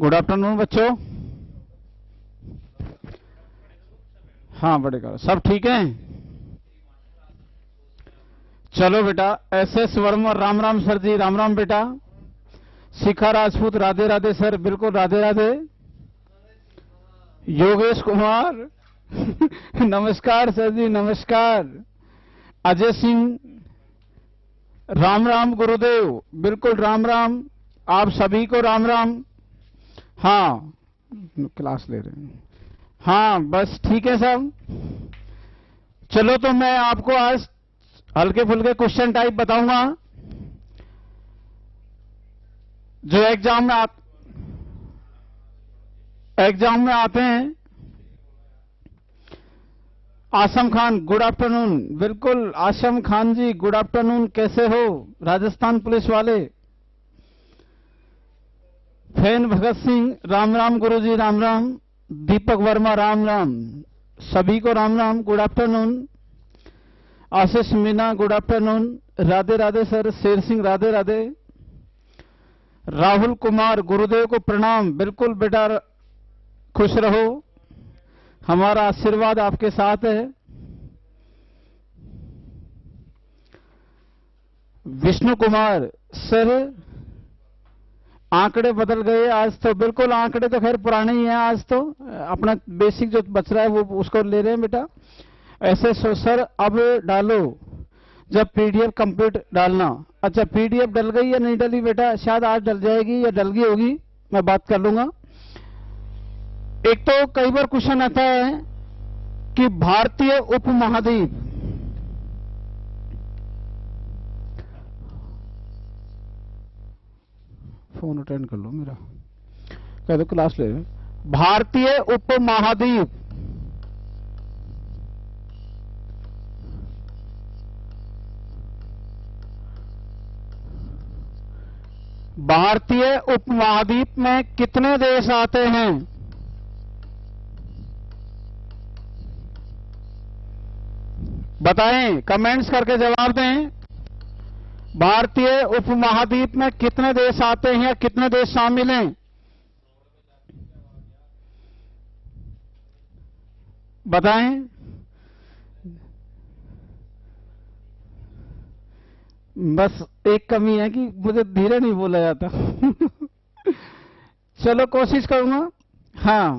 Good afternoon बच्चों। हाँ बड़े करो, सब ठीक है। चलो बेटा, SS वर्मा राम राम सर जी, राम राम बेटा। शिखा राजपूत राधे राधे सर, बिल्कुल राधे राधे। योगेश कुमार नमस्कार सर जी, नमस्कार। अजय सिंह राम राम गुरुदेव, बिल्कुल राम राम, आप सभी को राम राम। हाँ क्लास ले रहे हैं, हाँ बस ठीक है सब। चलो तो मैं आपको आज हल्के फुल्के क्वेश्चन टाइप बताऊंगा जो एग्जाम में आते हैं। आसम खान गुड आफ्टरनून, बिल्कुल आसम खान जी गुड आफ्टरनून, कैसे हो राजस्थान पुलिस वाले। फैन भगत सिंह राम राम गुरुजी, राम राम। दीपक वर्मा राम राम, सभी को Ram Ram, good afternoon. Ashish Meena good afternoon, Radhe Radhe sir. Sher Singh Radhe Radhe. Rahul Kumar गुरुदेव को प्रणाम, बिल्कुल बेटा खुश रहो, हमारा आशीर्वाद आपके साथ है। विष्णु कुमार सर, आंकड़े बदल गए आज तो, बिल्कुल आंकड़े तो खैर पुराने ही हैं, आज तो अपना बेसिक जो बच रहा है वो उसको ले रहे हैं बेटा। ऐसे सर अब डालो जब PDF कंप्लीट डालना। अच्छा PDF डल गई या नहीं डली बेटा, शायद आज डल जाएगी या डल गई होगी, मैं बात कर लूंगा। एक तो कई बार क्वेश्चन आता है कि भारतीय उपमहाद्वीप, फोन अटेंड कर लो मेरा, कह दो क्लास ले रहे। भारतीय उपमहाद्वीप भारतीय उपमहाद्वीप में कितने देश आते हैं? बताएं, कमेंट्स करके जवाब दें। भारतीय उपमहाद्वीप में कितने देश आते हैं या कितने देश शामिल हैं? बताएं। बस एक कमी है कि मुझे धीरे नहीं बोला जाता चलो कोशिश करूंगा। हाँ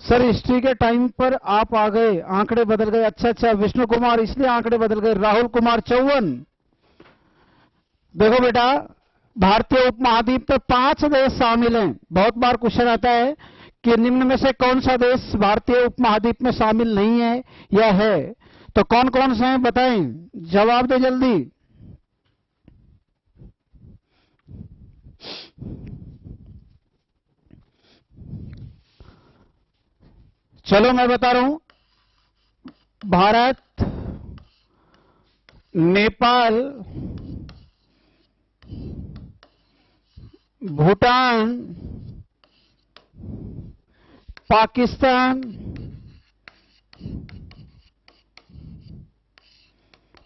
सर, हिस्ट्री के टाइम पर आप आ गए, आंकड़े बदल गए। अच्छा अच्छा, विष्णु कुमार इसलिए आंकड़े बदल गए। राहुल कुमार 54, देखो बेटा भारतीय उपमहाद्वीप में 5 देश शामिल हैं। बहुत बार क्वेश्चन आता है कि निम्न में से कौन सा देश भारतीय उपमहाद्वीप में शामिल नहीं है या है, तो कौन कौन से हैं बताएं, जवाब दे जल्दी। चलो मैं बता रहा हूं, भारत, नेपाल, भूटान, पाकिस्तान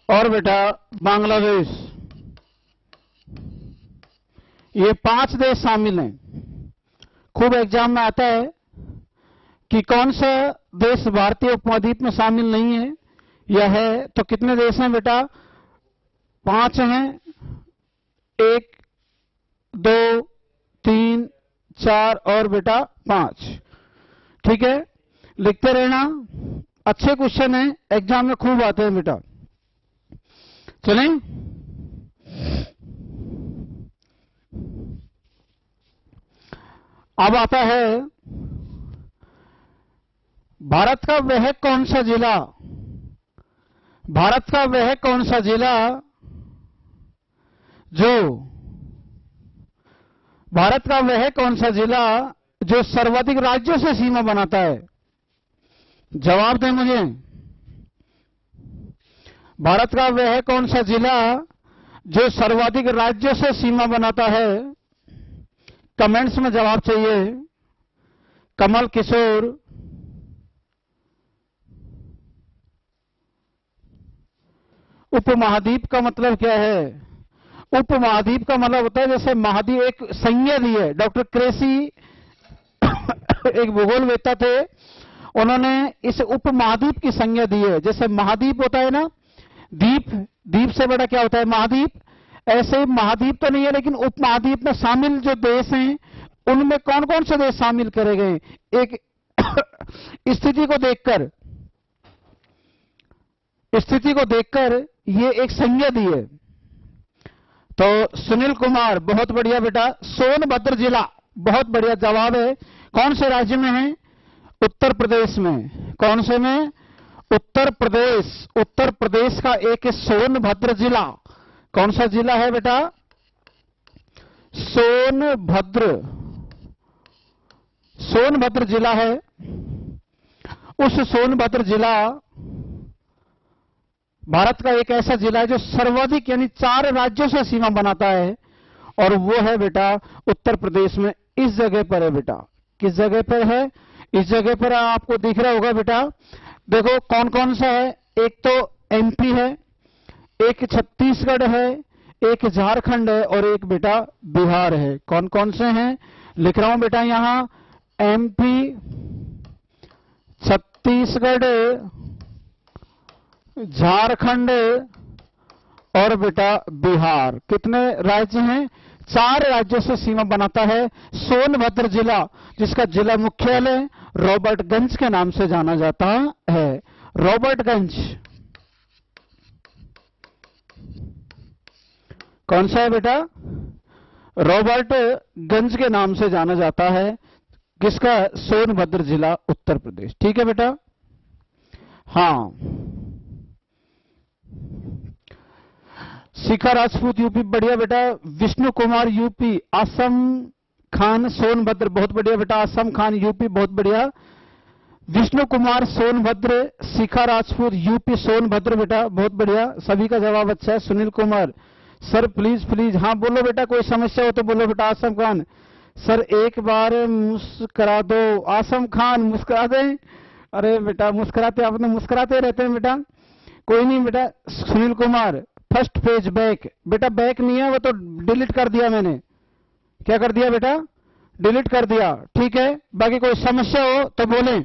और बेटा बांग्लादेश, ये 5 देश शामिल हैं। खूब एग्जाम में आता है कि कौन सा देश भारतीय उपमहाद्वीप में शामिल नहीं है या है, तो कितने देश हैं बेटा? 5 हैं, 1 2 3 4 और बेटा 5। ठीक है, लिखते रहना, अच्छे क्वेश्चन हैं, एग्जाम में खूब आते हैं बेटा। चलें, अब आता है भारत का वह कौन सा जिला, भारत का वह कौन सा जिला जो, भारत का वह कौन सा जिला जो सर्वाधिक राज्यों से सीमा बनाता है? जवाब दें मुझे। भारत का वह कौन सा जिला जो सर्वाधिक राज्यों से सीमा बनाता है? कमेंट्स में जवाब चाहिए। कमल किशोर, उपमहाद्वीप का मतलब क्या है? उपमहाद्वीप का मतलब होता है जैसे महाद्वीप एक संज्ञा दी है। डॉक्टर क्रेसी एक भूगोलवेत्ता थे, उन्होंने इस उपमहाद्वीप की संज्ञा दी है। जैसे महाद्वीप होता है ना, द्वीप, द्वीप से बड़ा क्या होता है महाद्वीप, ऐसे महाद्वीप तो नहीं है लेकिन उपमहाद्वीप में शामिल जो देश हैं उनमें कौन कौन से देश शामिल करे गए, एक स्थिति को देखकर ये एक संज्ञा दी है। तो सुनील कुमार बहुत बढ़िया बेटा, सोनभद्र जिला बहुत बढ़िया जवाब है। कौन से राज्य में है, उत्तर प्रदेश में। कौन से में, उत्तर प्रदेश। उत्तर प्रदेश का एक सोनभद्र जिला, कौन सा जिला है बेटा, सोनभद्र, सोनभद्र जिला है। उस सोनभद्र जिला भारत का एक ऐसा जिला है जो सर्वाधिक यानी 4 राज्यों से सीमा बनाता है, और वो है बेटा उत्तर प्रदेश में। इस जगह पर है बेटा, किस जगह पर है, इस जगह पर आपको दिख रहा होगा बेटा। देखो कौन कौन सा है, एक तो एमपी है, एक छत्तीसगढ़ है, एक झारखंड है और एक बेटा बिहार है। कौन कौन से हैं लिख रहा हूं बेटा यहां, एमपी, छत्तीसगढ़, झारखंड और बेटा बिहार। कितने राज्य हैं, 4 राज्यों से सीमा बनाता है सोनभद्र जिला, जिसका जिला मुख्यालय रॉबर्टगंज के नाम से जाना जाता है। रॉबर्टगंज कौन सा है बेटा, रॉबर्टगंज के नाम से जाना जाता है। किसका, सोनभद्र जिला उत्तर प्रदेश। ठीक है बेटा। हाँ, शिखा राजपूत यूपी बढ़िया बेटा, विष्णु कुमार यूपी, आसम खान सोनभद्र बहुत बढ़िया बेटा, आसम खान यूपी बहुत बढ़िया, विष्णु कुमार सोनभद्र, शिखा राजपूत यूपी सोनभद्र बेटा बहुत बढ़िया, सभी का जवाब अच्छा है। Sunil Kumar sir please please, हाँ बोलो बेटा, कोई समस्या हो तो बोलो बेटा। आसम खान सर एक बार मुस्कुरा दो, आसम खान मुस्कुरा दें, अरे बेटा मुस्कुराते, आप तो मुस्कुराते रहते हैं बेटा, कोई नहीं बेटा। Sunil Kumar first page back, बेटा बैक नहीं है वो तो डिलीट कर दिया मैंने, क्या कर दिया बेटा, डिलीट कर दिया। ठीक है, बाकी कोई समस्या हो तो बोलें।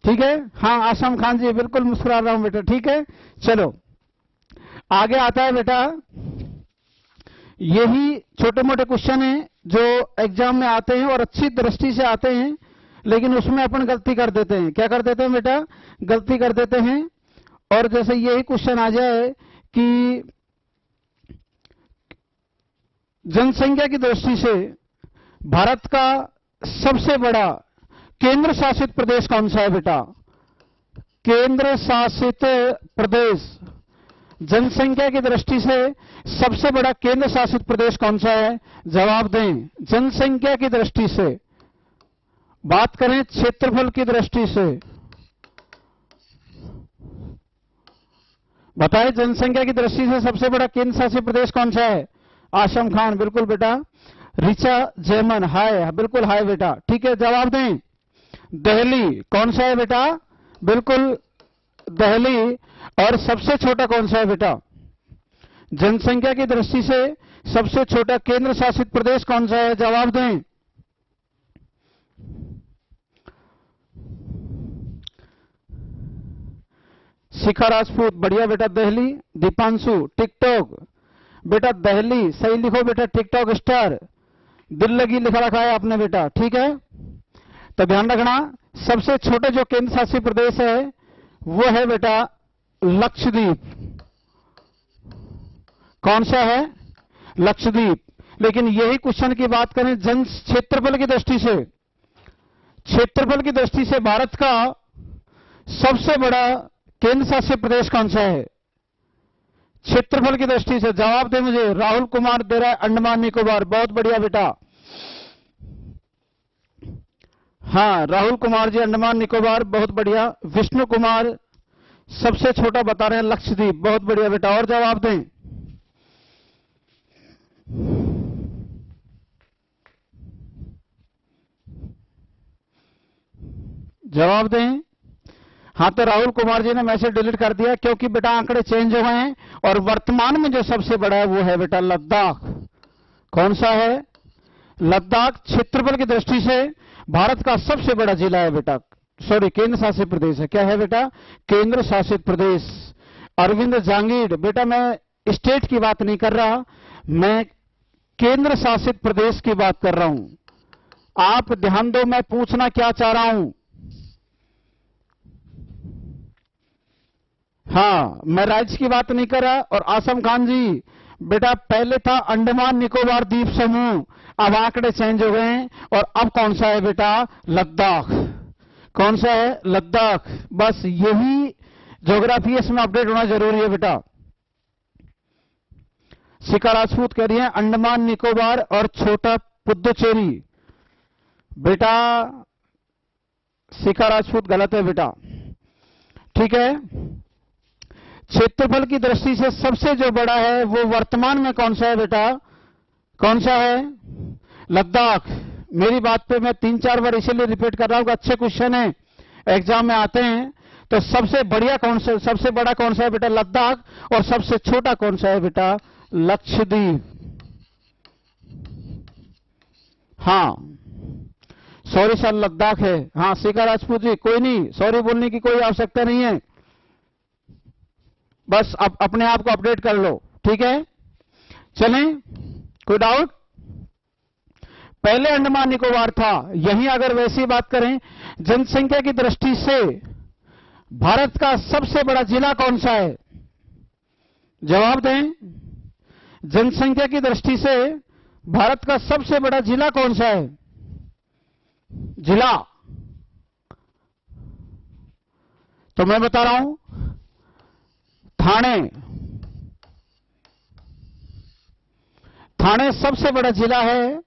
ठीक है, हाँ आसम खान जी बिल्कुल मुस्कुरा रहा हूं बेटा। ठीक है, चलो आगे आता है बेटा, यही छोटे मोटे क्वेश्चन हैं जो एग्जाम में आते हैं और अच्छी दृष्टि से आते हैं, लेकिन उसमें अपन गलती कर देते हैं। क्या कर देते हैं बेटा, गलती कर देते हैं। और जैसे यही क्वेश्चन आ जाए कि जनसंख्या की दृष्टि से भारत का सबसे बड़ा केंद्र शासित प्रदेश कौन सा है बेटा, केंद्र शासित प्रदेश, जनसंख्या की दृष्टि से सबसे बड़ा केंद्र शासित प्रदेश कौन सा है, जवाब दें। जनसंख्या की दृष्टि से बात करें, क्षेत्रफल की दृष्टि से बताएं, जनसंख्या की दृष्टि से सबसे बड़ा केंद्र शासित प्रदेश कौन सा है। आसम खान बिल्कुल बेटा, रिचा जैमन हाय, बिल्कुल हाय बेटा। ठीक है, जवाब दें। दिल्ली कौन सा है बेटा, बिल्कुल दिल्ली। और सबसे छोटा कौन सा है बेटा, जनसंख्या की दृष्टि से सबसे छोटा केंद्र शासित प्रदेश कौन सा है, जवाब दें। शिखा राजपूत बढ़िया बेटा, दिल्ली। दीपांशु टिकटॉक बेटा, दिल्ली सही लिखो बेटा, टिकटॉक स्टार, दिल लगी लिखा रखा है आपने बेटा। ठीक है, तो ध्यान रखना, सबसे छोटे जो केंद्र शासित प्रदेश है वो है बेटा लक्षद्वीप। कौन सा है, लक्षद्वीप। लेकिन यही क्वेश्चन की बात करें जन क्षेत्रफल की दृष्टि से, क्षेत्रफल की दृष्टि से भारत का सबसे बड़ा केंद्र शासित प्रदेश कौन सा है, क्षेत्रफल की दृष्टि से जवाब दे मुझे। राहुल कुमार दे रहा है अंडमान निकोबार, बहुत बढ़िया बेटा। हाँ राहुल कुमार जी अंडमान निकोबार बहुत बढ़िया। विष्णु कुमार सबसे छोटा बता रहे हैं लक्षद्वीप, बहुत बढ़िया बेटा। और जवाब दें, जवाब दें। हाँ, तो राहुल कुमार जी ने मैसेज डिलीट कर दिया क्योंकि बेटा आंकड़े चेंज हो गए हैं और वर्तमान में जो सबसे बड़ा है वो है बेटा लद्दाख। कौन सा है? लद्दाख क्षेत्रफल की दृष्टि से भारत का सबसे बड़ा जिला है बेटा, सॉरी केंद्र शासित प्रदेश है। क्या है बेटा? केंद्र शासित प्रदेश। अरविंद जांगीड़, बेटा मैं स्टेट की बात नहीं कर रहा, मैं केंद्र शासित प्रदेश की बात कर रहा हूं। आप ध्यान दो, मैं पूछना क्या चाह रहा हूं। हाँ, मैं राज्य की बात नहीं कर रहा। और आसम खान जी, बेटा पहले था अंडमान निकोबार द्वीप समूह, अब आंकड़े चेंज हो गए हैं और अब कौन सा है बेटा? लद्दाख। कौन सा है? लद्दाख। बस यही ज्योग्राफी इसमें अपडेट होना जरूरी है बेटा। शिखा राजपूत कह रही है अंडमान निकोबार और छोटा पुद्दुचेरी। बेटा शिखा राजपूत गलत है बेटा, ठीक है। क्षेत्रफल की दृष्टि से सबसे जो बड़ा है वो वर्तमान में कौन सा है बेटा? कौन सा है? लद्दाख। मेरी बात पे मैं 3-4 बार इसीलिए रिपीट कर रहा हूं कि अच्छे क्वेश्चन है, एग्जाम में आते हैं। तो सबसे बढ़िया कौन सा, सबसे बड़ा कौन सा है बेटा? लद्दाख। और सबसे छोटा कौन सा है बेटा? लक्षद्वीप। हाँ, सॉरी सर, लद्दाख है। हाँ शिखा राजपूत जी, कोई नहीं, सॉरी बोलने की कोई आवश्यकता नहीं है, बस अब अपने आप को अपडेट कर लो, ठीक है। चलें, कोई डाउट? पहले अंडमान निकोबार था। यहीं अगर वैसी बात करें, जनसंख्या की दृष्टि से भारत का सबसे बड़ा जिला कौन सा है? जवाब दें। जनसंख्या की दृष्टि से भारत का सबसे बड़ा जिला कौन सा है? जिला तो मैं बता रहा हूं, ठाणे। ठाणे सबसे बड़ा जिला है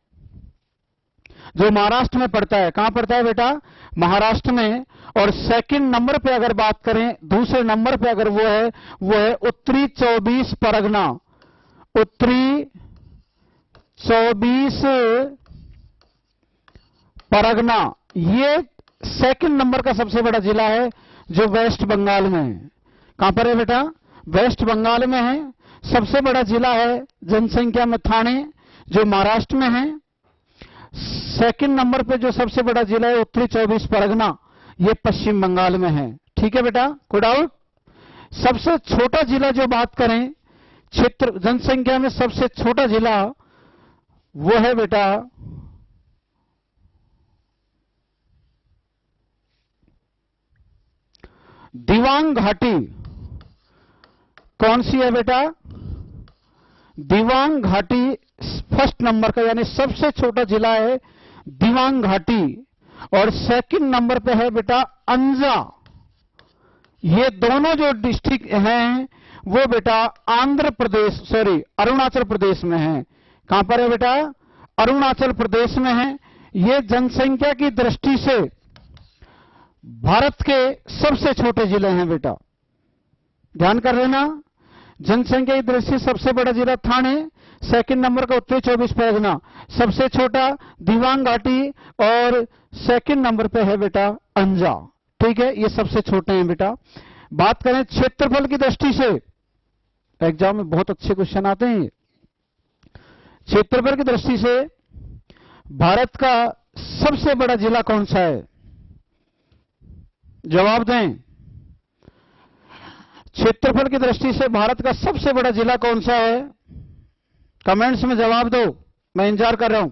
जो महाराष्ट्र में पड़ता है। कहां पड़ता है बेटा? महाराष्ट्र में। और सेकंड नंबर पे अगर बात करें, दूसरे नंबर पे अगर वो है उत्तरी 24 परगना। उत्तरी 24 परगना, ये सेकंड नंबर का सबसे बड़ा जिला है जो वेस्ट बंगाल में है। कहां पर है बेटा? वेस्ट बंगाल में है। सबसे बड़ा जिला है जनसंख्या में ठाणे, जो महाराष्ट्र में है। सेकंड नंबर पे जो सबसे बड़ा जिला है उत्तरी 24 परगना, ये पश्चिम बंगाल में है। ठीक है बेटा, कोई डाउट? सबसे छोटा जिला जो बात करें क्षेत्र जनसंख्या में, सबसे छोटा जिला वो है बेटा दिवांग घाटी। कौन सी है बेटा? दिवांग घाटी फर्स्ट नंबर का, यानी सबसे छोटा जिला है दिवांग घाटी। और सेकंड नंबर पे है बेटा अंजा। ये दोनों जो डिस्ट्रिक्ट हैं वो बेटा आंध्र प्रदेश, सॉरी अरुणाचल प्रदेश में है। कहां पर है बेटा? अरुणाचल प्रदेश में है। ये जनसंख्या की दृष्टि से भारत के सबसे छोटे जिले हैं बेटा, ध्यान कर लेना। जनसंख्या की दृष्टि से सबसे बड़ा जिला ठाणे, सेकंड नंबर का उत्तरी 24 परगना, सबसे छोटा दिवांग घाटी और सेकंड नंबर पे है बेटा अंजा। ठीक है, ये सबसे छोटे हैं बेटा। बात करें क्षेत्रफल की दृष्टि से, एग्जाम में बहुत अच्छे क्वेश्चन आते हैं। क्षेत्रफल की दृष्टि से भारत का सबसे बड़ा जिला कौन सा है? जवाब दें। क्षेत्रफल की दृष्टि से भारत का सबसे बड़ा जिला कौन सा है? कमेंट्स में जवाब दो, मैं इंतजार कर रहा हूं।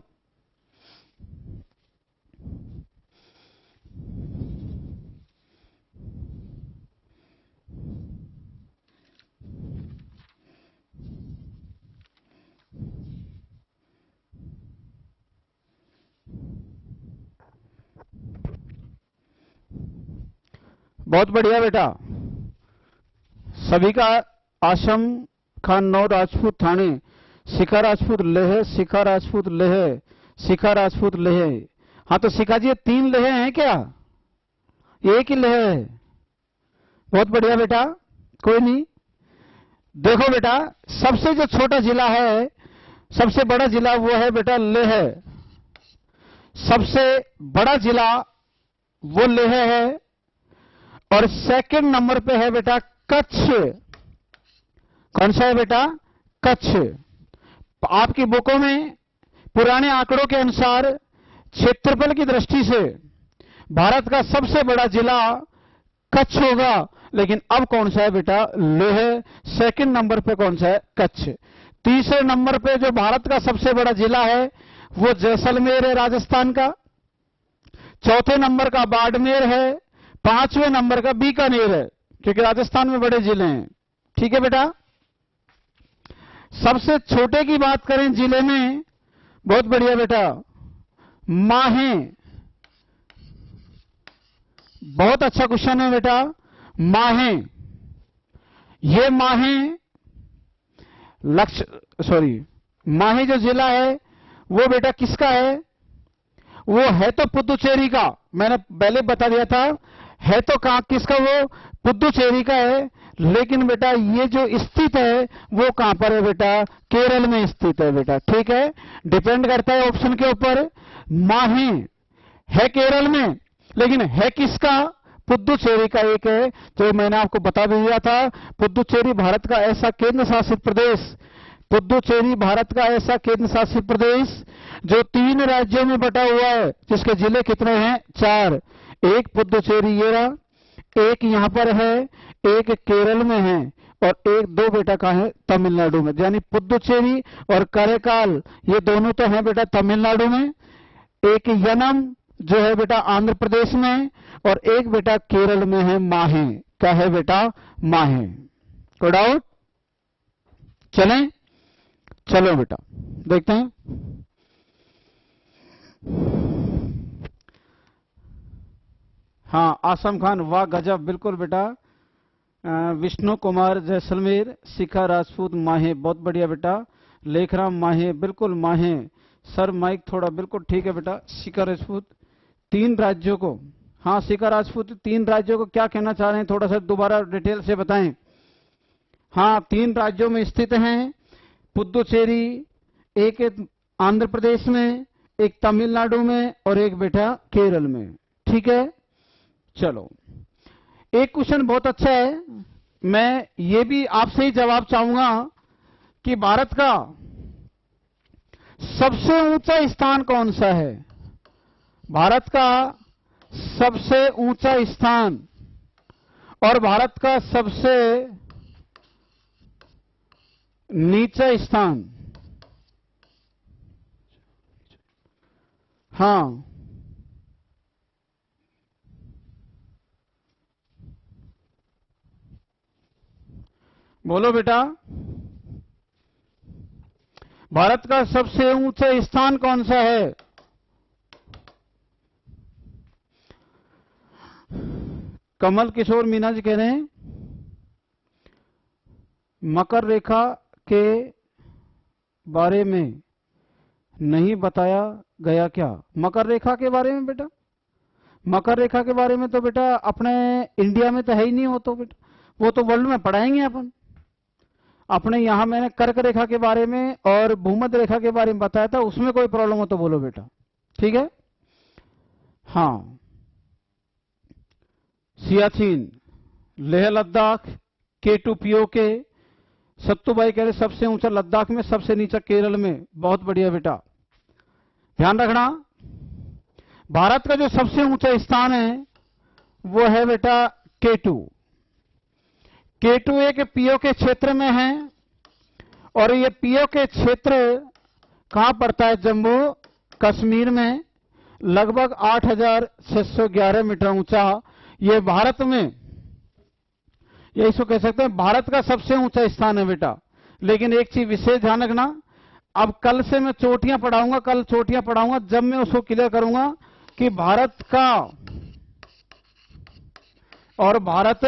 बहुत बढ़िया बेटा, सभी का आशम खान नौ राजपूत ठाणे, शिखा राजपूत लेह, शिखा राजपूत लेह, शिखा राजपूत लेह। हाँ तो शिखा जी, ये 3 लेह हैं क्या? एक ही लेह है? बहुत बढ़िया बेटा, कोई नहीं। देखो बेटा, सबसे जो छोटा जिला है, सबसे बड़ा जिला वो है बेटा लेह। सबसे बड़ा जिला वो लेह है और सेकंड नंबर पे है बेटा कच्छ। कौन सा है बेटा? कच्छ। आपकी बुकों में पुराने आंकड़ों के अनुसार क्षेत्रफल की दृष्टि से भारत का सबसे बड़ा जिला कच्छ होगा, लेकिन अब कौन सा है बेटा? लेह। सेकंड नंबर पे कौन सा है? कच्छ। तीसरे नंबर पे जो भारत का सबसे बड़ा जिला है वो जैसलमेर है, राजस्थान का। चौथे नंबर का बाड़मेर है। पांचवें नंबर का बीकानेर है, क्योंकि राजस्थान में बड़े जिले हैं। ठीक है बेटा। सबसे छोटे की बात करें जिले में, बहुत बढ़िया बेटा, माहे। बहुत अच्छा क्वेश्चन है बेटा। माहे, ये माहे माहे जो जिला है वो बेटा किसका है? वो है तो पुदुचेरी का। मैंने पहले बता दिया था, है तो कहां किसका? वो पुदुचेरी का है। लेकिन बेटा ये जो स्थित है वो कहां पर है बेटा? केरल में स्थित है बेटा। ठीक है, डिपेंड करता है ऑप्शन के ऊपर। माहे है केरल में, लेकिन है किसका? पुदुचेरी का एक है, जो मैंने आपको बता भी दिया था। पुदुचेरी भारत का ऐसा केंद्र शासित प्रदेश, पुदुचेरी भारत का ऐसा केंद्र शासित प्रदेश जो 3 राज्यों में बटा हुआ है, जिसके जिले कितने हैं? 4। एक पुदुचेरी ये रहा, एक यहां पर है, एक केरल में है, और एक 2 बेटा का है तमिलनाडु में। यानी पुदुचेरी और करैकाल ये दोनों तो हैं बेटा तमिलनाडु में। एक यनम जो है बेटा आंध्र प्रदेश में, और एक बेटा केरल में है माहे। क्या है बेटा? माहे। कोई डाउट? चलें? चलो बेटा देखते हैं। हाँ, आसम खान, वाह गजब, बिल्कुल बेटा। विष्णु कुमार जैसलमेर, शिखा राजपूत माहे, बहुत बढ़िया बेटा। लेखराम माहे, बिल्कुल माहे। सर माइक थोड़ा, बिल्कुल ठीक है बेटा। शिखा राजपूत 3 राज्यों को, हाँ शिखा राजपूत 3 राज्यों को क्या कहना चाह रहे हैं, थोड़ा सा दोबारा डिटेल से बताएं। हाँ, 3 राज्यों में स्थित हैं। पुदुचेरी एक आंध्र प्रदेश में, एक तमिलनाडु में, और एक बेटा केरल में। ठीक है, चलो एक क्वेश्चन बहुत अच्छा है। मैं ये भी आपसे ही जवाब चाहूंगा कि भारत का सबसे ऊंचा स्थान कौन सा है? भारत का सबसे ऊंचा स्थान और भारत का सबसे नीचा स्थान। हाँ, बोलो बेटा, भारत का सबसे ऊंचा स्थान कौन सा है? कमल किशोर मीना जी कह रहे हैं मकर रेखा के बारे में नहीं बताया गया क्या? मकर रेखा के बारे में बेटा? मकर रेखा के बारे में तो बेटा अपने इंडिया में तो है ही नहीं। हो तो बेटा वो तो वर्ल्ड में पढ़ाएंगे अपन। अपने यहां मैंने कर्क रेखा के बारे में और भूमध्य रेखा के बारे में बताया था, उसमें कोई प्रॉब्लम हो तो बोलो बेटा। ठीक है। हाँ, सियाचिन, लेह लद्दाख, K2 POK। सत्तू भाई कह रहे सबसे ऊंचा लद्दाख में, सबसे नीचा केरल में। बहुत बढ़िया बेटा, ध्यान रखना। भारत का जो सबसे ऊंचा स्थान है वो है बेटा K2। K2 एक POK क्षेत्र में है, और ये POK क्षेत्र कहां पड़ता है? जम्मू कश्मीर में, लगभग 8611 मीटर ऊंचा। ये भारत में, ये इसको कह सकते हैं भारत का सबसे ऊंचा स्थान है बेटा। लेकिन एक चीज विशेष ध्यान रखना, अब कल से मैं चोटियां पढ़ाऊंगा, कल चोटियां पढ़ाऊंगा, जब मैं उसको क्लियर करूंगा कि भारत का और भारत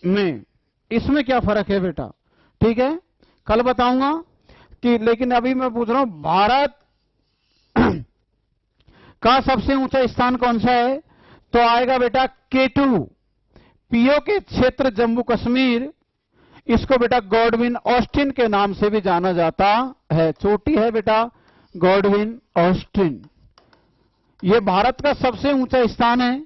में इसमें क्या फर्क है बेटा। ठीक है, कल बताऊंगा कि, लेकिन अभी मैं पूछ रहा हूं भारत का सबसे ऊंचा स्थान कौन सा है? तो आएगा बेटा K2 POK क्षेत्र जम्मू कश्मीर। इसको बेटा गॉडविन ऑस्टिन के नाम से भी जाना जाता है। चोटी है बेटा गॉडविन ऑस्टिन। यह भारत का सबसे ऊंचा स्थान है।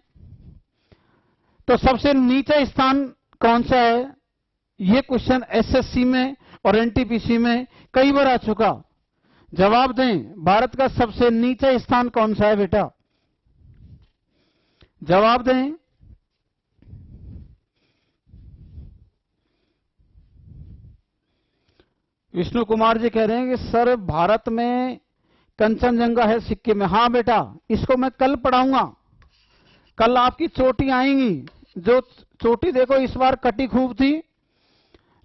तो सबसे नीचा स्थान कौन सा है? ये क्वेश्चन एसएससी में और एनटीपीसी में कई बार आ चुका। जवाब दें, भारत का सबसे नीचा स्थान कौन सा है बेटा? जवाब दें। विष्णु कुमार जी कह रहे हैं कि सर भारत में कंचनजंगा है सिक्किम में। हां बेटा, इसको मैं कल पढ़ाऊंगा। कल आपकी चोटी आएंगी। जो चोटी देखो इस बार कटी खूब थी,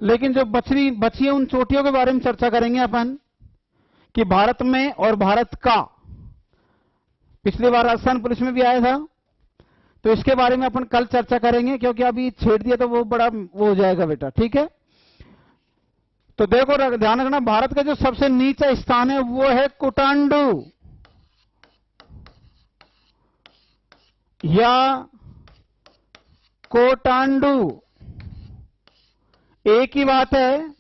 लेकिन जो बची है उन चोटियों के बारे में चर्चा करेंगे अपन कि भारत में और भारत का। पिछली बार राजस्थान पुलिस में भी आया था, तो इसके बारे में अपन कल चर्चा करेंगे, क्योंकि अभी छेड़ दिया तो वो बड़ा वो हो जाएगा बेटा। ठीक है, तो देखो ध्यान रखना, भारत का जो सबसे नीचा स्थान है वो है कुटांडू या कोटांडू, एक ही बात है।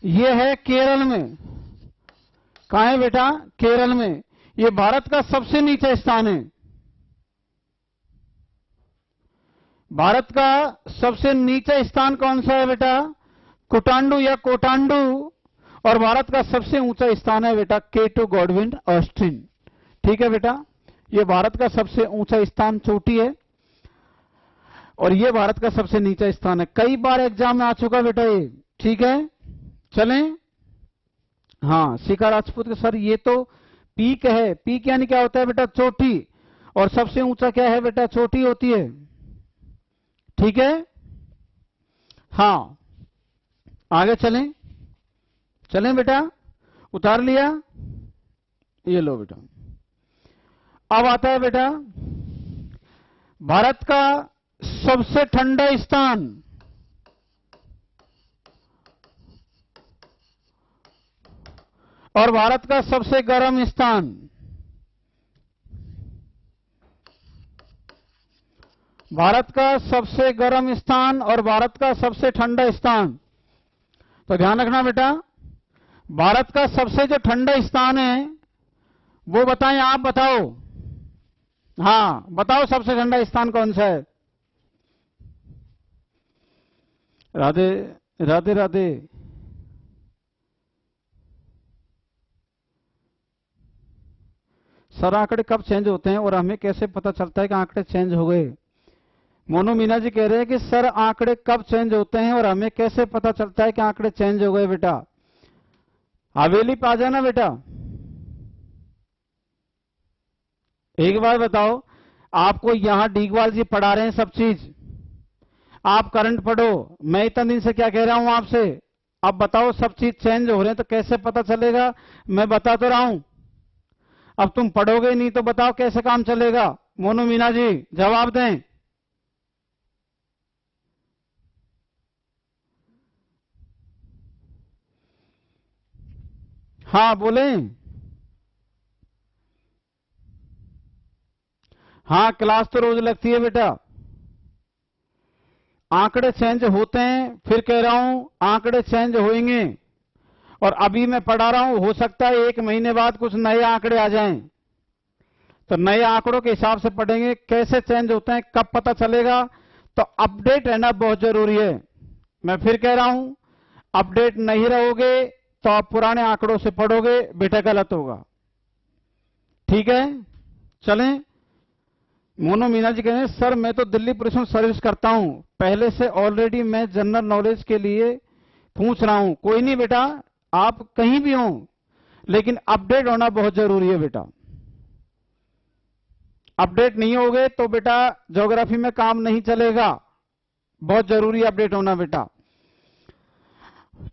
यह है केरल में। कहां है बेटा? केरल में। यह भारत का सबसे नीचा स्थान है। भारत का सबसे नीचा स्थान कौन सा है बेटा? कुटांडू या कोटांडू। और भारत का सबसे ऊंचा स्थान है बेटा केटो गॉडविन ऑस्टिन। ठीक है बेटा, यह भारत का सबसे ऊंचा स्थान चोटी है और यह भारत का सबसे नीचा स्थान है। कई बार एग्जाम में आ चुका बेटा ये। ठीक है, चलें। हाँ, शिखा राजपूत के सर ये तो पीक है। पीक यानी क्या होता है बेटा? चोटी। और सबसे ऊंचा क्या है बेटा? चोटी होती है। ठीक है, हाँ, आगे चलें। चलें बेटा, उतार लिया, ये लो बेटा। अब आता है बेटा भारत का सबसे ठंडा स्थान। और भारत का सबसे गर्म स्थान। भारत का सबसे गर्म स्थान और भारत का सबसे ठंडा स्थान। तो ध्यान रखना बेटा, भारत का सबसे जो ठंडा स्थान है वो बताएं, आप बताओ। हां, बताओ सबसे ठंडा स्थान कौन सा है? राधे राधे राधे। सर आंकड़े कब चेंज होते हैं और हमें कैसे पता चलता है कि आंकड़े चेंज हो गए? मोनू मीना जी कह रहे हैं कि सर आंकड़े कब चेंज होते हैं और हमें कैसे पता चलता है कि आंकड़े चेंज हो गए? बेटा हवेली पे आ जाना बेटा। एक बार बताओ, आपको यहां डीगवाल जी पढ़ा रहे हैं सब चीज, आप करंट पढ़ो। मैं इतना दिन से क्या कह रहा हूं आपसे? अब बताओ, सब चीज चेंज हो रहे हैं तो कैसे पता चलेगा? मैं बता तो रहा हूं, अब तुम पढ़ोगे नहीं तो बताओ कैसे काम चलेगा? मोनू मीना जी जवाब दें। हाँ बोलें। हाँ, क्लास तो रोज लगती है बेटा। आंकड़े चेंज होते हैं, फिर कह रहा हूं आंकड़े चेंज होंगे। और अभी मैं पढ़ा रहा हूं, हो सकता है 1 महीने बाद कुछ नए आंकड़े आ जाएं, तो नए आंकड़ों के हिसाब से पढ़ेंगे कैसे चेंज होते हैं, कब पता चलेगा। तो अपडेट रहना बहुत जरूरी है। मैं फिर कह रहा हूं, अपडेट नहीं रहोगे तो आप पुराने आंकड़ों से पढ़ोगे, बेटा गलत होगा। ठीक है, चलें। मोनू मीना जी कह रहे हैं सर मैं तो दिल्ली पुलिस में सर्विस करता हूं, पहले से ऑलरेडी मैं जनरल नॉलेज के लिए पूछ रहा हूं। कोई नहीं बेटा, आप कहीं भी हो, लेकिन अपडेट होना बहुत जरूरी है बेटा। अपडेट नहीं होगे तो बेटा ज्योग्राफी में काम नहीं चलेगा। बहुत जरूरी अपडेट होना बेटा।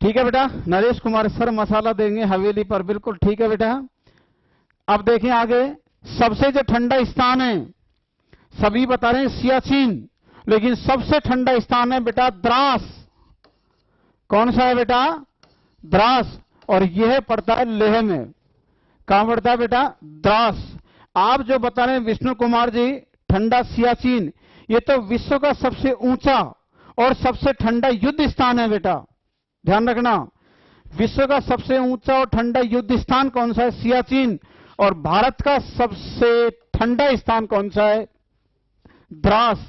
ठीक है बेटा। नरेश कुमार सर मसाला देंगे हवेली पर, बिल्कुल ठीक है बेटा। अब देखें आगे, सबसे जो ठंडा स्थान है, सभी बता रहे हैं सियाचिन, लेकिन सबसे ठंडा स्थान है बेटा द्रास। कौन सा है बेटा? द्रास। और यह पड़ता है लेह में। कहां पड़ता है बेटा? द्रास। आप जो बता रहे हैं विष्णु कुमार जी, ठंडा सियाचिन, ये तो विश्व का सबसे ऊंचा और सबसे ठंडा युद्ध स्थान है बेटा। ध्यान रखना, विश्व का सबसे ऊंचा और ठंडा युद्ध स्थान कौन सा है? सियाचिन। और भारत का सबसे ठंडा स्थान कौन सा है? द्रास।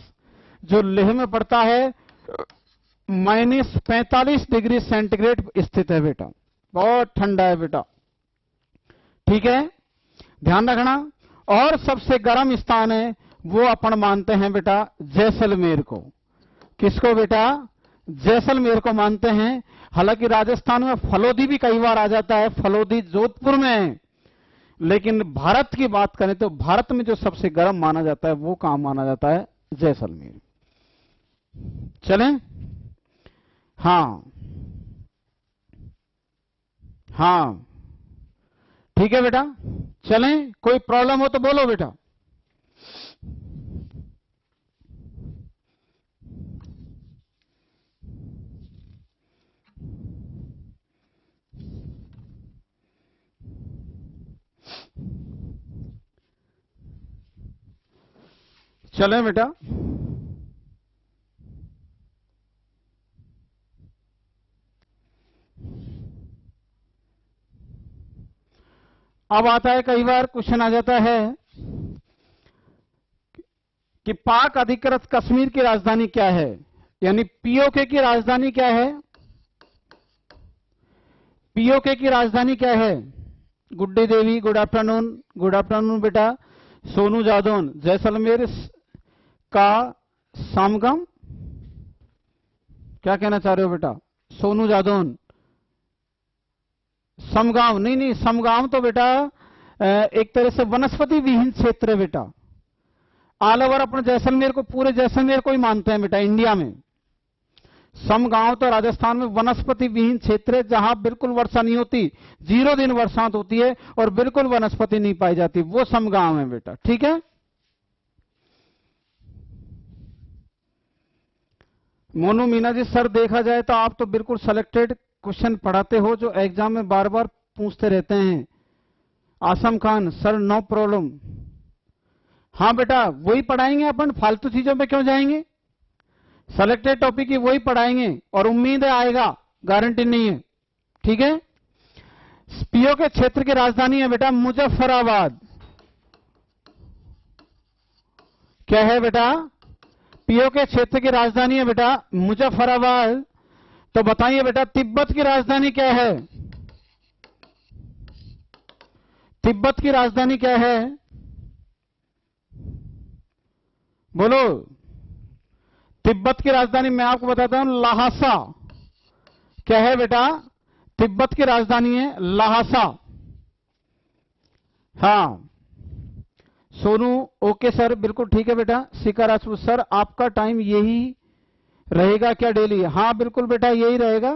जो लेह में पड़ता है -45 डिग्री सेंटीग्रेड स्थित है बेटा, बहुत ठंडा है बेटा, ठीक है, ध्यान रखना। और सबसे गर्म स्थान है वो अपन मानते हैं बेटा जैसलमेर को। किसको बेटा? जैसलमेर को मानते हैं। हालांकि राजस्थान में फलोदी भी कई बार आ जाता है, फलोदी जोधपुर में है, लेकिन भारत की बात करें तो भारत में जो सबसे गर्म माना जाता है वो कहां माना जाता है? जैसलमेर। चलें? हाँ हाँ, ठीक है बेटा, चलें। कोई प्रॉब्लम हो तो बोलो बेटा। चलें बेटा। अब आता है, कई बार क्वेश्चन आ जाता है कि पाक अधिकृत कश्मीर की राजधानी क्या है, यानी पीओके की राजधानी क्या है? पीओके की राजधानी क्या है? गुड्डी देवी, गुड आफ्टरनून। गुड आफ्टरनून बेटा। सोनू जादौन, जैसलमेर का समगम, क्या कहना चाह रहे हो बेटा? सोनू जादौन, समगांव नहीं, नहीं समगांव तो बेटा एक तरह से वनस्पति विहीन क्षेत्र है बेटा। ऑल ओवर अपने जैसलमेर को, पूरे जैसलमेर को ही मानते हैं बेटा इंडिया में। समगांव तो राजस्थान में वनस्पति विहीन क्षेत्र है, जहां बिल्कुल वर्षा नहीं होती, 0 दिन वर्षांत होती है और बिल्कुल वनस्पति नहीं पाई जाती, वो समगांव है बेटा, ठीक है। मोनू मीना जी, सर देखा जाए तो आप तो बिल्कुल सिलेक्टेड क्वेश्चन पढ़ाते हो जो एग्जाम में बार बार पूछते रहते हैं। Aasam Khan, sir no problem. हाँ बेटा, वही पढ़ाएंगे अपन, फालतू चीजों पे क्यों जाएंगे? सिलेक्टेड टॉपिक ही वही पढ़ाएंगे और उम्मीद है आएगा, गारंटी नहीं है, ठीक है। पीओ के क्षेत्र की राजधानी है बेटा मुजफ्फराबाद। क्या है बेटा? पीओ के क्षेत्र की राजधानी है बेटा मुजफ्फराबाद। तो बताइए बेटा, तिब्बत की राजधानी क्या है? तिब्बत की राजधानी क्या है? बोलो। तिब्बत की राजधानी मैं आपको बताता हूं, लहासा। क्या है बेटा? तिब्बत की राजधानी है लहासा। हाँ सोनू, ओके सर, बिल्कुल ठीक है बेटा। शिखा राजपूत, सर आपका टाइम यही रहेगा क्या डेली? हाँ बिल्कुल बेटा, यही रहेगा,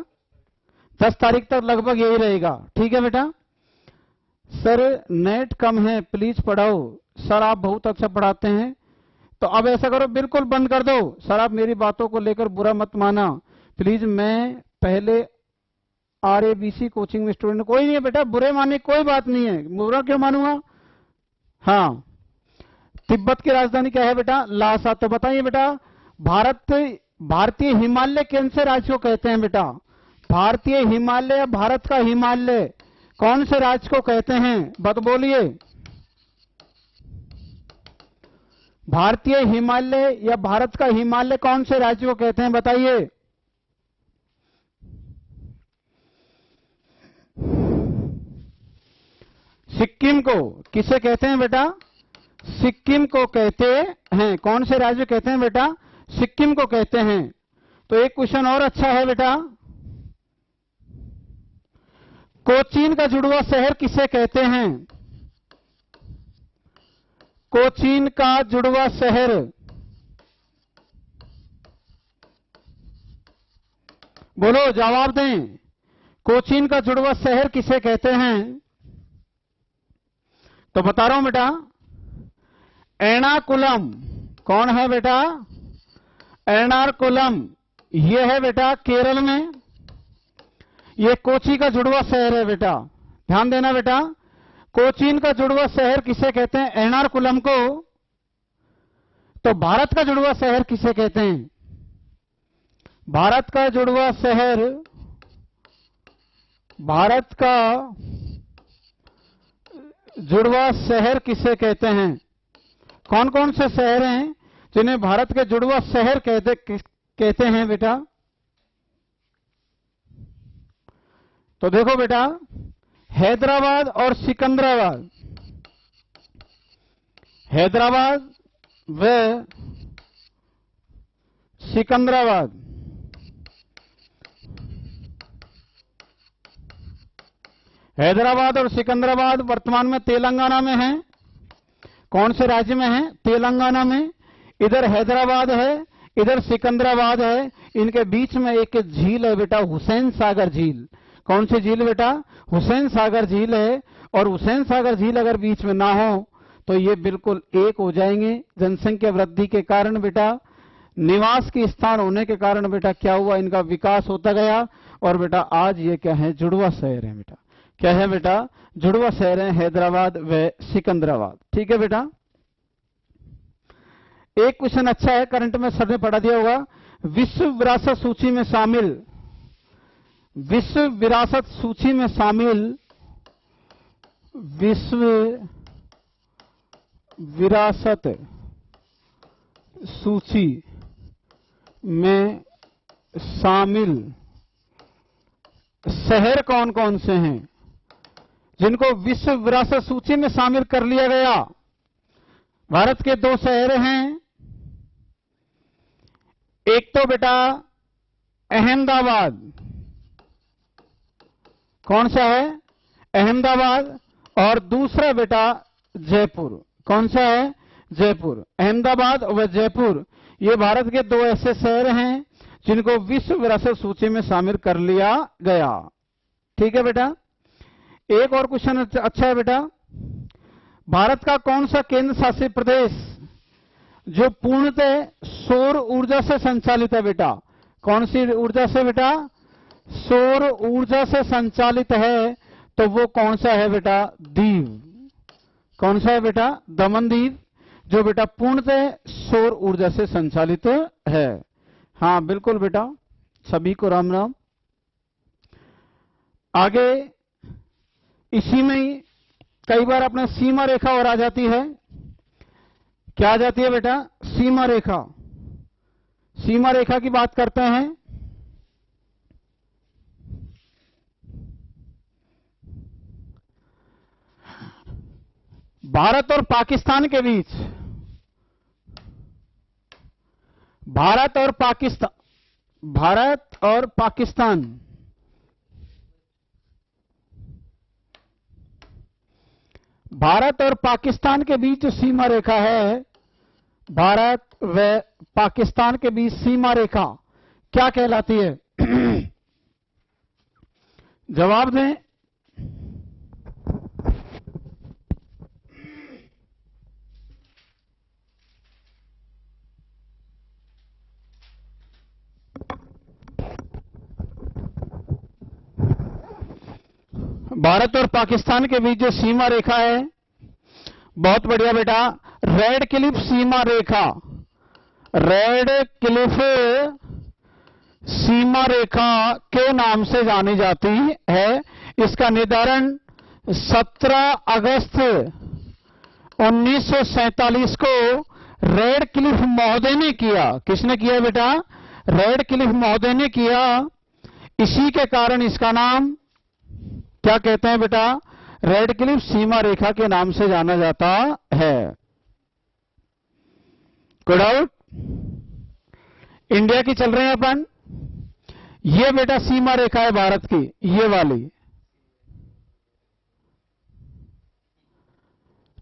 10 तारीख तक लगभग यही रहेगा, ठीक है बेटा। सर नेट कम है, प्लीज पढ़ाओ। सर आप बहुत अच्छा पढ़ाते हैं, तो अब ऐसा करो, बिल्कुल बंद कर दो। सर आप मेरी बातों को लेकर बुरा मत माना प्लीज। मैं पहले RABC कोचिंग में स्टूडेंट, कोई नहीं है बेटा, बुरे मानने कोई बात नहीं है, बुरा क्यों मानूंगा। हाँ, तिब्बत की राजधानी क्या है बेटा? लासा। तो बताइए बेटा, भारतीय हिमालय कौन से राज्य को कहते हैं बेटा? भारतीय हिमालय, भारत का हिमालय कौन से राज्य को कहते हैं? बत बोलिए। भारतीय हिमालय या भारत का हिमालय कौन से राज्य को कहते हैं, बताइए। सिक्किम को किसे कहते हैं बेटा? सिक्किम को कहते हैं। कौन से राज्य कहते हैं बेटा? सिक्किम को कहते हैं। तो एक क्वेश्चन और अच्छा है बेटा, कोचीन का जुड़वा शहर किसे कहते हैं? कोचीन का जुड़वा शहर, बोलो जवाब दें। कोचीन का जुड़वा शहर किसे कहते हैं? तो बता रहा हूं बेटा, एर्नाकुलम। कौन है बेटा? एर्नाकुलम। यह है बेटा केरल में, यह कोची का जुड़वा शहर है बेटा, ध्यान देना बेटा। कोचीन का जुड़वा शहर किसे कहते हैं? एर्नाकुलम को। तो भारत का जुड़वा शहर किसे कहते हैं? भारत का जुड़वा शहर, भारत का जुड़वा शहर किसे कहते हैं? कौन कौन से शहर हैं जिन्हें भारत के जुड़वा शहर कहते हैं बेटा? तो देखो बेटा, हैदराबाद और सिकंदराबाद। हैदराबाद व सिकंदराबाद हैदराबाद और सिकंदराबाद वर्तमान में तेलंगाना में है। कौन से राज्य में है? तेलंगाना में। इधर हैदराबाद है, इधर सिकंदराबाद है। इनके बीच में एक झील है बेटा, हुसैन सागर झील। कौन सी झील बेटा? हुसैन सागर झील है। और हुसैन सागर झील अगर बीच में ना हो तो ये बिल्कुल एक हो जाएंगे। जनसंख्या वृद्धि के कारण बेटा, निवास के स्थान होने के कारण बेटा क्या हुआ, इनका विकास होता गया। और बेटा आज ये क्या है? जुड़वा शहर है बेटा। क्या है बेटा? जुड़वा शहर है हैदराबाद व सिकंदराबाद। ठीक है बेटा। एक क्वेश्चन अच्छा है, करंट में सर ने पढ़ा दिया होगा। विश्व विरासत सूची में शामिल, विश्व विरासत सूची में शामिल, विश्व विरासत सूची में शामिल शहर कौन कौन से हैं जिनको विश्व विरासत सूची में शामिल कर लिया गया? भारत के 2 शहर हैं। एक तो बेटा अहमदाबाद। कौन सा है? अहमदाबाद। और दूसरा बेटा जयपुर। कौन सा है? जयपुर। अहमदाबाद और जयपुर ये भारत के 2 ऐसे शहर हैं जिनको विश्व विरासत सूची में शामिल कर लिया गया। ठीक है बेटा। एक और क्वेश्चन अच्छा है बेटा। भारत का कौन सा केंद्र शासित प्रदेश जो पूर्णतः सौर ऊर्जा से संचालित है बेटा? कौन सी ऊर्जा से बेटा? सौर ऊर्जा से संचालित है। तो वो कौन सा है बेटा? दीव। कौन सा है बेटा? दमन दीव, जो बेटा पूर्णतः सौर ऊर्जा से संचालित है। हाँ बिल्कुल बेटा, सभी को राम राम। आगे इसी में ही कई बार अपने सीमा रेखा और आ जाती है। क्या आ जाती है बेटा? सीमा रेखा। सीमा रेखा की बात करते हैं। भारत और पाकिस्तान के बीच, भारत और पाकिस्तान, भारत और पाकिस्तान भारत और पाकिस्तान के बीच जो सीमा रेखा है, भारत व पाकिस्तान के बीच सीमा रेखा क्या कहलाती है? जवाब दें। भारत और पाकिस्तान के बीच जो सीमा रेखा है, बहुत बढ़िया बेटा, रेड क्लिफ सीमा रेखा, रेड क्लिफ सीमा रेखा के नाम से जानी जाती है। इसका निर्धारण 17 अगस्त 1947 को रेड क्लिफ महोदय ने किया। किसने किया बेटा? रेड क्लिफ महोदय ने किया। इसी के कारण इसका नाम क्या कहते हैं बेटा? रेड क्लिफ सीमा रेखा के नाम से जाना जाता है। कोई डाउट? इंडिया की चल रहे हैं अपन। ये बेटा सीमा रेखा है भारत की, ये वाली।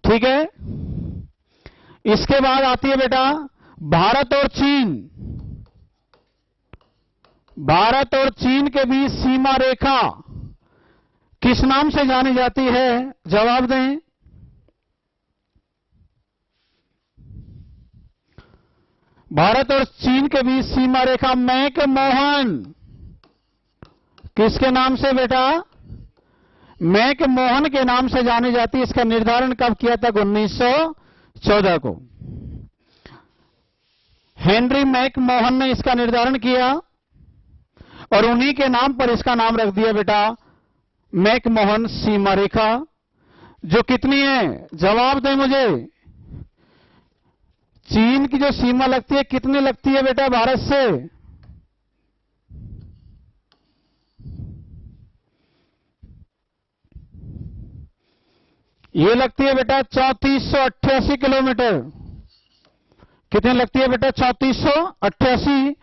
ठीक है। इसके बाद आती है बेटा भारत और चीन। भारत और चीन के बीच सीमा रेखा किस नाम से जानी जाती है? जवाब दें। भारत और चीन के बीच सीमा रेखा मैक-मोहन। किसके नाम से बेटा? मैक-मोहन के नाम से जानी जाती है। इसका निर्धारण कब किया था? 1914 को हेनरी मैक-मोहन ने इसका निर्धारण किया और उन्हीं के नाम पर इसका नाम रख दिया बेटा मैक-मोहन सीमा रेखा। जो कितनी है? जवाब दें मुझे। चीन की जो सीमा लगती है कितनी लगती है बेटा भारत से? ये लगती है बेटा 3488 किलोमीटर। कितनी लगती है बेटा? 3488।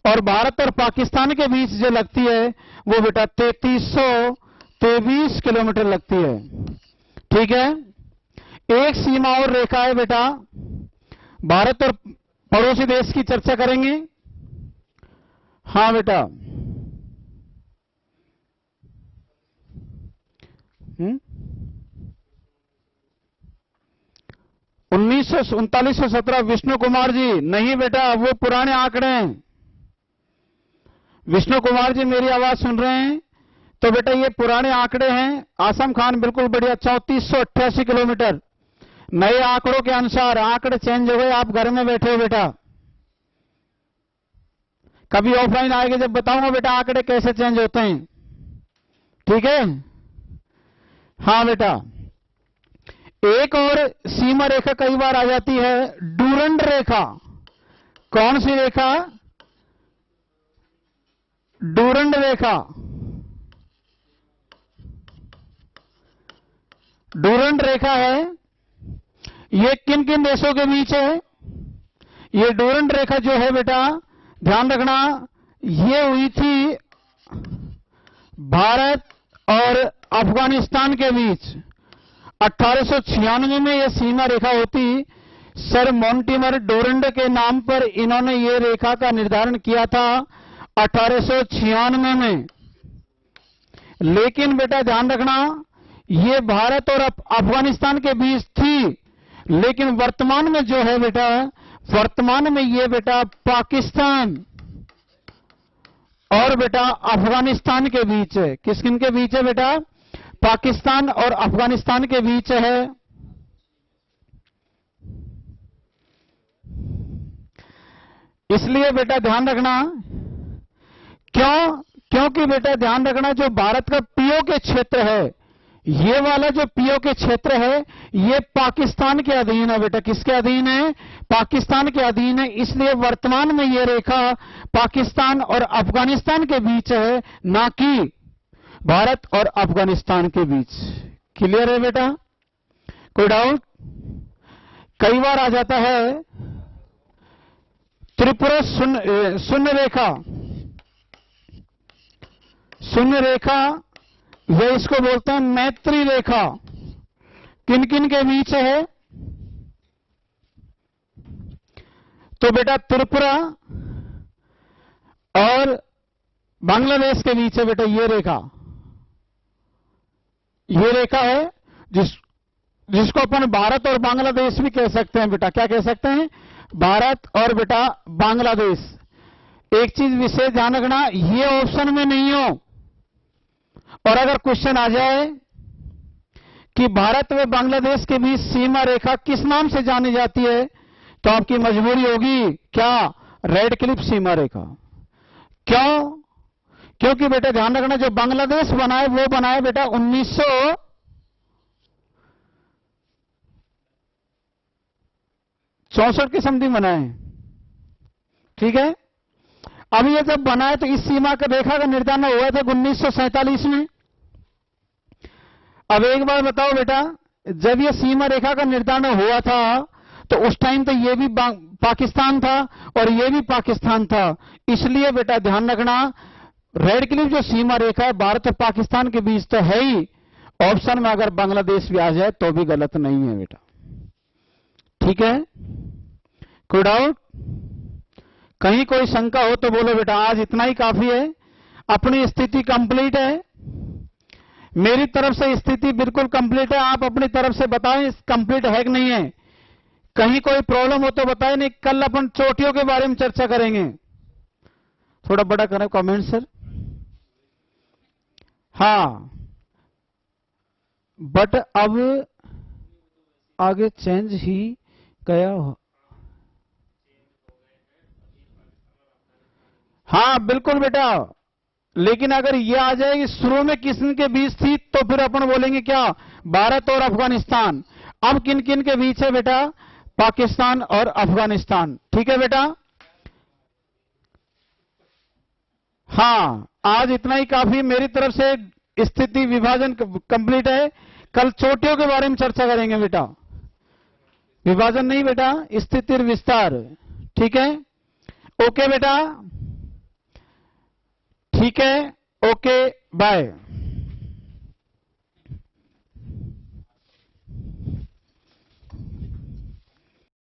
और भारत और पाकिस्तान के बीच जो लगती है वो बेटा 3323 किलोमीटर लगती है। ठीक है, एक सीमा और रेखा है बेटा, भारत और पड़ोसी देश की चर्चा करेंगे। हाँ बेटा, 1939-17 विष्णु कुमार जी। नहीं बेटा, वो पुराने आंकड़े हैं। विष्णु कुमार जी मेरी आवाज सुन रहे हैं तो बेटा ये पुराने आंकड़े हैं। आसम खान बिल्कुल बढ़िया, 3488 किलोमीटर। नए आंकड़ों के अनुसार आंकड़े चेंज हो गए, आप घर में बैठे हो बेटा। कभी ऑफलाइन आएंगे जब बताऊंगा बेटा आंकड़े कैसे चेंज होते हैं। ठीक है, हाँ बेटा। एक और सीमा रेखा कई बार आ जाती है, डूरंड रेखा। कौन सी रेखा? डूरंड रेखा। डूरंड रेखा है, ये किन किन देशों के बीच है? ये डूरंड रेखा जो है बेटा, ध्यान रखना, ये हुई थी भारत और अफगानिस्तान के बीच। 1896 में यह सीमा रेखा होती। सर मोंटिमर डोरंड के नाम पर इन्होंने ये रेखा का निर्धारण किया था 1896 में। लेकिन बेटा ध्यान रखना, ये भारत और अफगानिस्तान के बीच थी, लेकिन वर्तमान में जो है बेटा, वर्तमान में ये बेटा पाकिस्तान और बेटा अफगानिस्तान के बीच है। किस किन के बीच है बेटा? पाकिस्तान और अफगानिस्तान के बीच है। इसलिए बेटा ध्यान रखना, क्योंकि बेटा ध्यान रखना, जो भारत का पीओके क्षेत्र है, ये वाला जो पीओके क्षेत्र है, ये पाकिस्तान के अधीन है बेटा। किसके अधीन है? पाकिस्तान के अधीन है। इसलिए वर्तमान में ये रेखा पाकिस्तान और अफगानिस्तान के बीच है, ना कि भारत और अफगानिस्तान के बीच। क्लियर है बेटा? कोई डाउट? कई बार आ जाता है त्रिपुरा शून्य रेखा। शून्य रेखा, वे इसको बोलते हैं मैत्री रेखा। किन किन के बीच है? तो बेटा त्रिपुरा और बांग्लादेश के बीच है बेटा ये रेखा। ये रेखा है जिसको अपन भारत और बांग्लादेश भी कह सकते हैं बेटा। क्या कह सकते हैं? भारत और बेटा बांग्लादेश। एक चीज विशेष ध्यान रखना, ये ऑप्शन में नहीं हो, और अगर क्वेश्चन आ जाए कि भारत व बांग्लादेश के बीच सीमा रेखा किस नाम से जानी जाती है, तो आपकी मजबूरी होगी क्या? रेड क्लिफ सीमा रेखा। क्यों? क्योंकि बेटा ध्यान रखना, जो बांग्लादेश बनाए वो बनाए बेटा 1964 की समथिंग बनाए। ठीक है, अब ये जब बनाए तो इस सीमा का रेखा का निर्धारण हुआ था 1947 में। अब एक बार बताओ बेटा, जब ये सीमा रेखा का निर्धारण हुआ था तो उस टाइम तो ये भी पाकिस्तान था और ये भी पाकिस्तान था। इसलिए बेटा ध्यान रखना, रेड क्लिफ जो सीमा रेखा है भारत और पाकिस्तान के बीच तो है ही, ऑप्शन में अगर बांग्लादेश भी आ जाए तो भी गलत नहीं है बेटा। ठीक है, कोई डाउट? कहीं कोई शंका हो तो बोलो बेटा। आज इतना ही काफी है, अपनी स्थिति कंप्लीट है। मेरी तरफ से स्थिति बिल्कुल कंप्लीट है, आप अपनी तरफ से बताएं कंप्लीट है कि नहीं है। कहीं कोई प्रॉब्लम हो तो बताएं, नहीं कल अपन चोटियों के बारे में चर्चा करेंगे। थोड़ा बड़ा करें कमेंट सर। हाँ, बट अब आगे चेंज ही गया हो। हाँ बिल्कुल बेटा, लेकिन अगर ये आ जाए कि शुरू में किन के बीच थी तो फिर अपन बोलेंगे क्या? भारत और अफगानिस्तान। अब किन किन के बीच है बेटा? पाकिस्तान और अफगानिस्तान। ठीक है बेटा? हाँ, आज इतना ही काफी मेरी तरफ से। स्थिति विभाजन कंप्लीट है। कल चोटियों के बारे में चर्चा करेंगे बेटा। विभाजन नहीं बेटा, स्थिति विस्तार। ठीक है? ओके बेटा? ठीक है, ओके, बाय।